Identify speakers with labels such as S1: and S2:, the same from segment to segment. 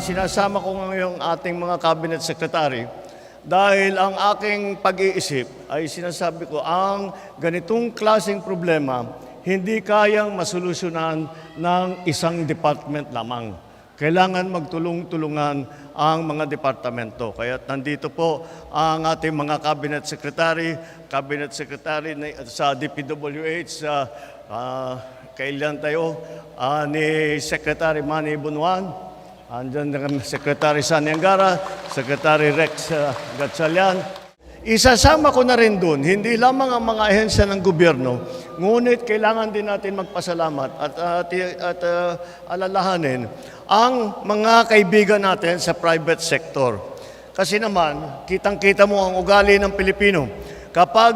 S1: sinasama ko ngayong ating mga cabinet secretary dahil ang aking pag-iisip ay sinasabi ko ang ganitong klaseng problema hindi kayang masolusyonan ng isang department lamang. Kailangan magtulong-tulungan ang mga departamento. Kaya nandito po ang ating mga cabinet secretary sa DPWH, kailan tayo, ni Secretary Manny Bunuan, andyan ang Secretary Sani Angara, Secretary Rex Gatchalian. Isasama ko na rin doon, hindi lamang ang mga ahensya ng gobyerno, ngunit kailangan din natin magpasalamat at alalahanin ang mga kaibigan natin sa private sector. Kasi naman, kitang-kita mo ang ugali ng Pilipino. Kapag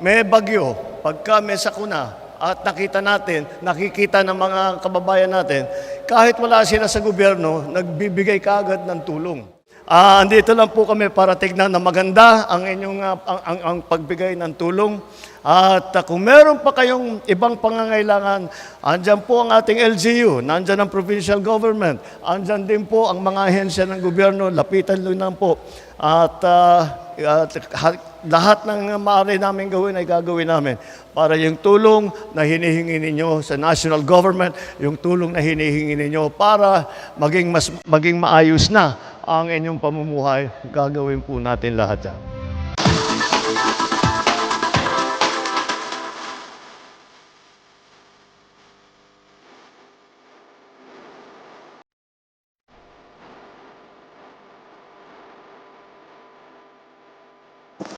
S1: may bagyo, pagka may sakuna, at nakikita ng mga kababayan natin, kahit wala sila sa gobyerno, nagbibigay kaagad ng tulong. Andito lang po kami para tignan na maganda ang inyong ang pagbigay ng tulong. At kung meron pa kayong ibang pangangailangan, andyan po ang ating LGU, nandyan ang provincial government, andyan din po ang mga ahensya ng gobyerno, lapitan lang po. At lahat ng maaari namin gawin ay gagawin namin para yung tulong na hinihingi ninyo sa national government, yung tulong na hinihingi ninyo para maging maayos na ang inyong pamumuhay, gagawin po natin lahat yan.